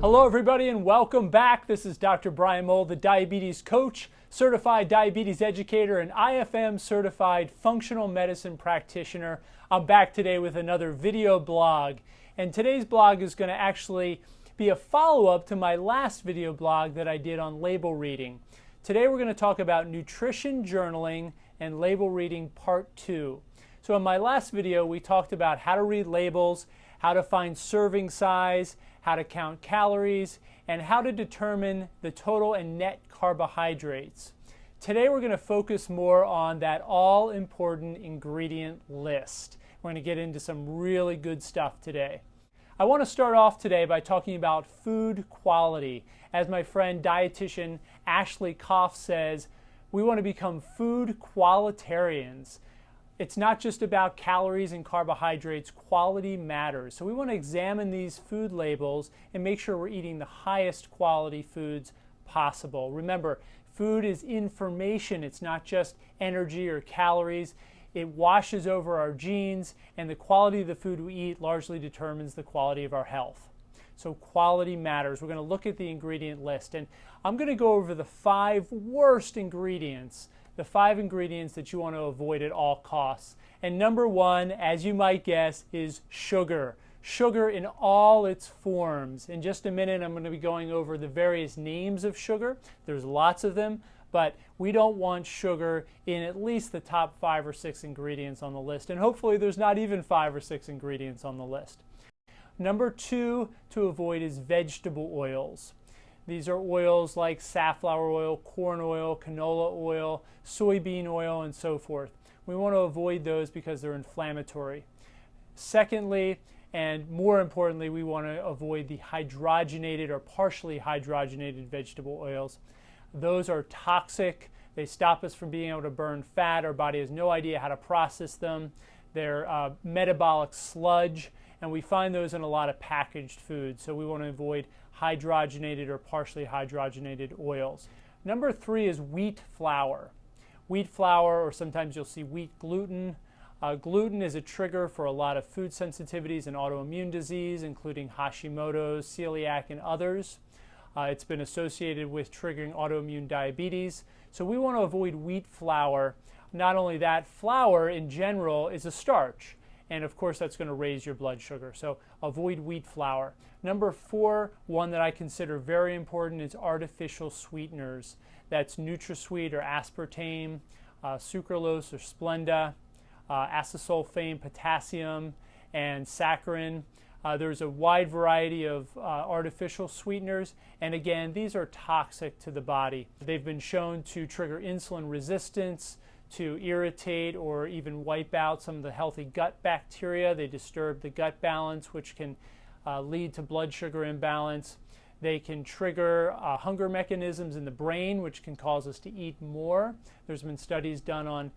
Hello everybody and welcome back. This is Dr. Brian Mowll, the diabetes coach, certified diabetes educator, and IFM certified functional medicine practitioner. I'm back today with another video blog. And today's blog is going to actually be a follow-up to my last video blog that I did on label reading. Today we're going to talk about nutrition journaling and label reading part 2. So in my last video we talked about how to read labels, how to find serving size, how to count calories, and how to determine the total and net carbohydrates. Today we're going to focus more on that all-important ingredient list. We're going to get into some really good stuff today. I want to start off today by talking about food quality. As my friend dietitian Ashley Koff says, we want to become food qualitarians. It's not just about calories and carbohydrates, quality matters. So we want to examine these food labels and make sure we're eating the highest quality foods possible. Remember, food is information. It's not just energy or calories. It washes over our genes, and the quality of the food we eat largely determines the quality of our health. So quality matters. We're going to look at the ingredient list, and I'm going to go over the 5 worst ingredients, the 5 ingredients that you want to avoid at all costs. And number 1, as you might guess, is sugar. Sugar in all its forms. In just a minute, I'm going to be going over the various names of sugar. There's lots of them, but we don't want sugar in at least the top 5 or 6 ingredients on the list. And hopefully there's not even 5 or 6 ingredients on the list. Number 2 to avoid is vegetable oils. These are oils like safflower oil, corn oil, canola oil, soybean oil, and so forth. We want to avoid those because they're inflammatory. Secondly, and more importantly, we want to avoid the hydrogenated or partially hydrogenated vegetable oils. Those are toxic. They stop us from being able to burn fat. Our body has no idea how to process them. They're metabolic sludge, and we find those in a lot of packaged foods. So we want to avoid hydrogenated or partially hydrogenated oils. Number 3 is wheat flour. Wheat flour, or sometimes you'll see wheat gluten. Gluten is a trigger for a lot of food sensitivities and autoimmune disease, including Hashimoto's, celiac, and others. It's been associated with triggering autoimmune diabetes. So we want to avoid wheat flour. Not only that, flour in general is a starch. And of course that's going to raise your blood sugar. So avoid wheat flour. Number 4, one that I consider very important, is artificial sweeteners. That's NutraSweet or aspartame, sucralose or Splenda, acesulfame, potassium, and saccharin. There's a wide variety of artificial sweeteners, and again, these are toxic to the body. They've been shown to trigger insulin resistance, to irritate or even wipe out some of the healthy gut bacteria. They disturb the gut balance, which can lead to blood sugar imbalance. They can trigger hunger mechanisms in the brain, which can cause us to eat more. There's been studies done on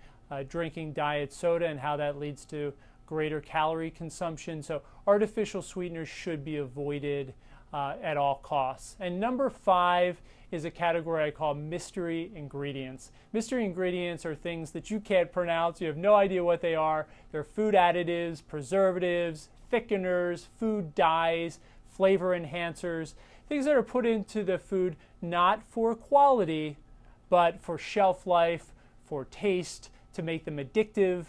drinking diet soda and how that leads to greater calorie consumption. So artificial sweeteners should be avoided at all costs. And number 5 is a category I call mystery ingredients. Mystery ingredients are things that you can't pronounce. You have no idea what they are. They're food additives, preservatives, thickeners, food dyes, flavor enhancers, things that are put into the food not for quality, but for shelf life, for taste, to make them addictive.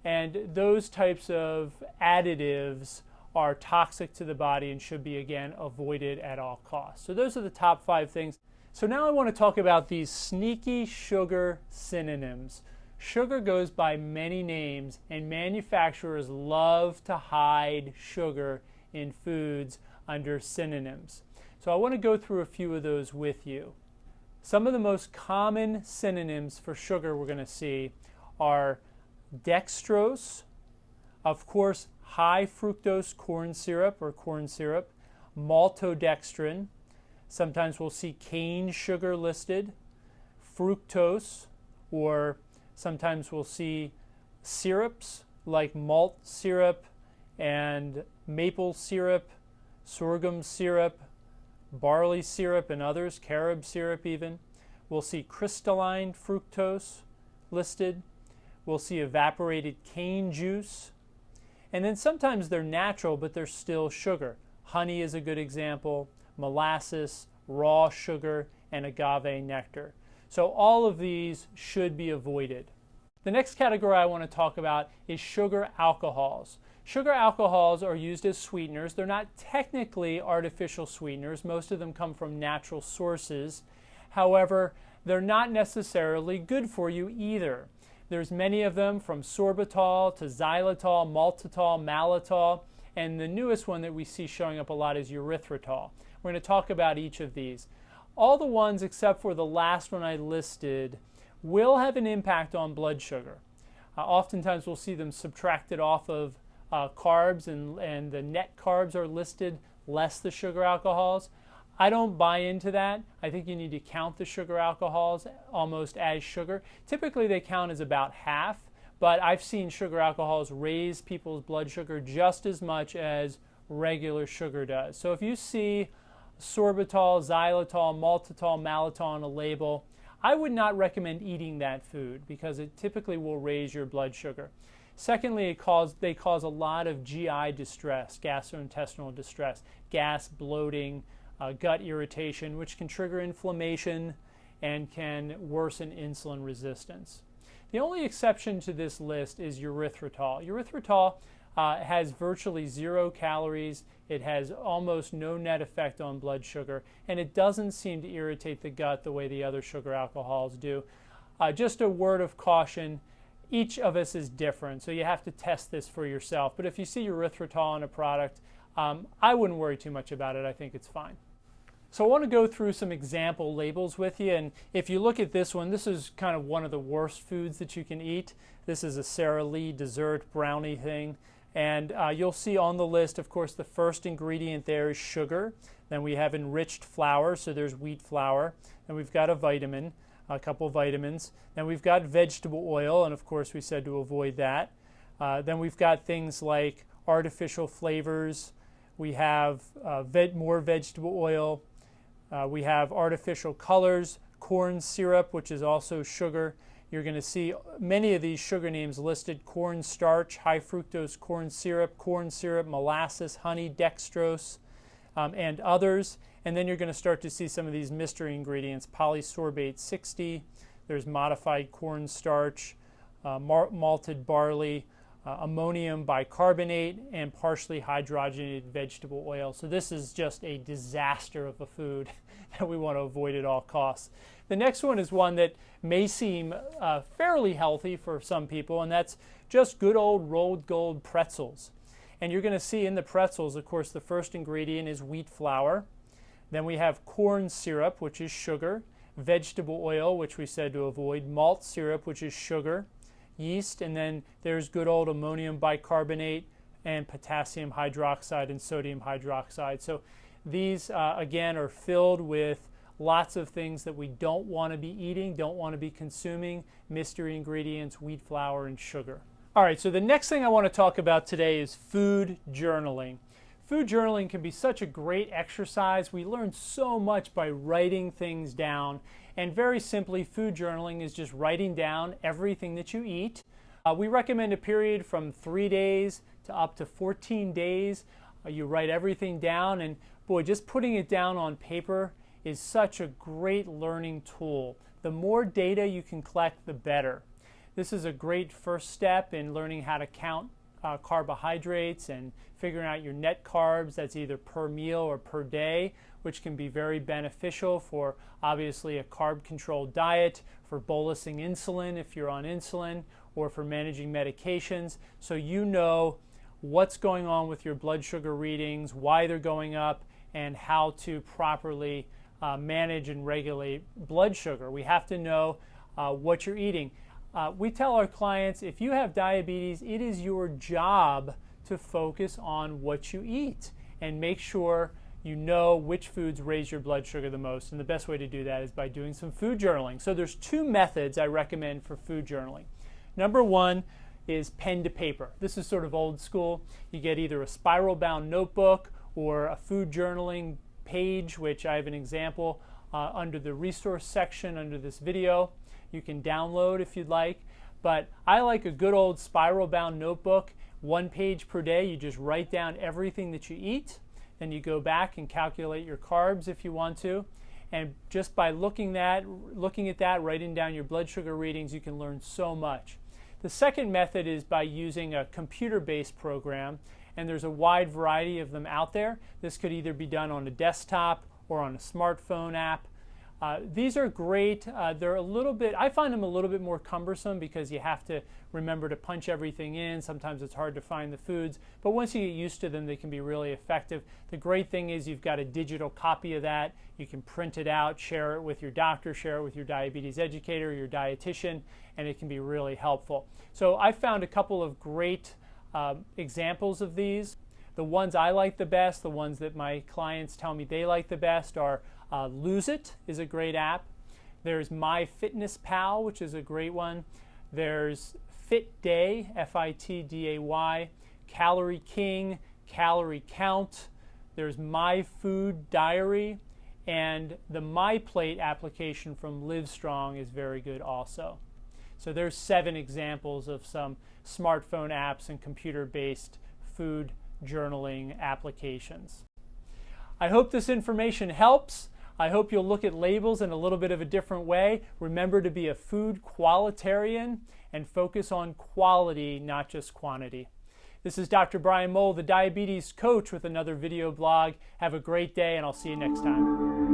And those types of additives are toxic to the body and should be, again, avoided at all costs. So those are the top 5 things. So now I want to talk about these sneaky sugar synonyms. Sugar goes by many names, and manufacturers love to hide sugar in foods under synonyms. So I want to go through a few of those with you. Some of the most common synonyms for sugar we're going to see are dextrose, of course, high fructose corn syrup or corn syrup, maltodextrin, sometimes we'll see cane sugar listed, fructose, or sometimes we'll see syrups like malt syrup and maple syrup, sorghum syrup, barley syrup, and others, carob syrup even. We'll see crystalline fructose listed. We'll see evaporated cane juice. And then sometimes they're natural, but they're still sugar. Honey is a good example. molasses, raw sugar, and agave nectar. So all of these should be avoided. The next category I want to talk about is sugar alcohols. Sugar alcohols are used as sweeteners. They're not technically artificial sweeteners. Most of them come from natural sources. However, they're not necessarily good for you either. There's many of them, from sorbitol to xylitol, maltitol, malitol, and the newest one that we see showing up a lot is erythritol. We're going to talk about each of these. All the ones except for the last one I listed will have an impact on blood sugar. Oftentimes we'll see them subtracted off of carbs, and the net carbs are listed, less the sugar alcohols. I don't buy into that. I think you need to count the sugar alcohols almost as sugar. Typically they count as about half, but I've seen sugar alcohols raise people's blood sugar just as much as regular sugar does. So if you see sorbitol, xylitol, maltitol, malitol on a label, I would not recommend eating that food because it typically will raise your blood sugar. Secondly, they cause a lot of GI distress, gastrointestinal distress, gas, bloating, gut irritation, which can trigger inflammation and can worsen insulin resistance. The only exception to this list is erythritol. Erythritol has virtually 0 calories. It has almost no net effect on blood sugar, and it doesn't seem to irritate the gut the way the other sugar alcohols do. Just a word of caution, each of us is different, so you have to test this for yourself. But if you see erythritol in a product, I wouldn't worry too much about it. I think it's fine. So I want to go through some example labels with you, and if you look at this one, this is kind of one of the worst foods that you can eat. This is a Sara Lee dessert brownie thing, and you'll see on the list, of course, the first ingredient there is sugar. Then we have enriched flour, so there's wheat flour, and we've got a vitamin, a couple vitamins. Then we've got vegetable oil, and of course we said to avoid that. Then we've got things like artificial flavors. We have more vegetable oil. We have artificial colors, corn syrup, which is also sugar. You're going to see many of these sugar names listed: corn starch, high fructose corn syrup, molasses, honey, dextrose, and others. And then you're going to start to see some of these mystery ingredients: polysorbate 60, there's modified corn starch, malted barley, ammonium bicarbonate, and partially hydrogenated vegetable oil. So this is just a disaster of a food that we want to avoid at all costs. The next one is one that may seem fairly healthy for some people, and that's just good old rolled gold pretzels. And you're going to see in the pretzels, of course, the first ingredient is wheat flour. Then we have corn syrup, which is sugar, vegetable oil, which we said to avoid, malt syrup, which is sugar, yeast, and then there's good old ammonium bicarbonate and potassium hydroxide and sodium hydroxide. So these, again, are filled with lots of things that we don't want to be eating, don't want to be consuming: mystery ingredients, wheat flour, and sugar. All right, so the next thing I want to talk about today is food journaling. Food journaling can be such a great exercise. We learn so much by writing things down. And very simply, food journaling is just writing down everything that you eat. We recommend a period from 3 days to up to 14 days. You write everything down, and boy, just putting it down on paper is such a great learning tool. The more data you can collect, the better. This is a great first step in learning how to count carbohydrates and figuring out your net carbs. That's either per meal or per day, which can be very beneficial for obviously a carb controlled diet, for bolusing insulin if you're on insulin, or for managing medications. So you know what's going on with your blood sugar readings, why they're going up, and how to properly manage and regulate blood sugar. We have to know what you're eating. We tell our clients, if you have diabetes, it is your job to focus on what you eat and make sure you know which foods raise your blood sugar the most. And the best way to do that is by doing some food journaling. So there's 2 methods I recommend for food journaling. Number 1 is pen to paper. This is sort of old school. You get either a spiral bound notebook or a food journaling page, which I have an example under the resource section under this video. You can download if you'd like, but I like a good old spiral bound notebook. 1 page per day. You just write down everything that you eat. Then you go back and calculate your carbs if you want to. And just by looking at that, writing down your blood sugar readings, you can learn so much. The second method is by using a computer-based program, and there's a wide variety of them out there. This could either be done on a desktop or on a smartphone app. These are great. They're a little bit, I find them a little bit more cumbersome because you have to remember to punch everything in. Sometimes it's hard to find the foods, but once you get used to them, they can be really effective. The great thing is you've got a digital copy of that. You can print it out, share it with your doctor, share it with your diabetes educator, your dietitian, and it can be really helpful. So I found a couple of great examples of these. The ones I like the best, the ones that my clients tell me they like the best are Lose It is a great app. There's MyFitnessPal, which is a great one. There's FitDay, F-I-T-D-A-Y, Calorie King, Calorie Count. There's My Food Diary, and the MyPlate application from Livestrong is very good also. So there's 7 examples of some smartphone apps and computer-based food journaling applications. I hope this information helps. I hope you'll look at labels in a little bit of a different way. Remember to be a food qualitarian and focus on quality, not just quantity. This is Dr. Brian Mowll, the diabetes coach, with another video blog. Have a great day, and I'll see you next time.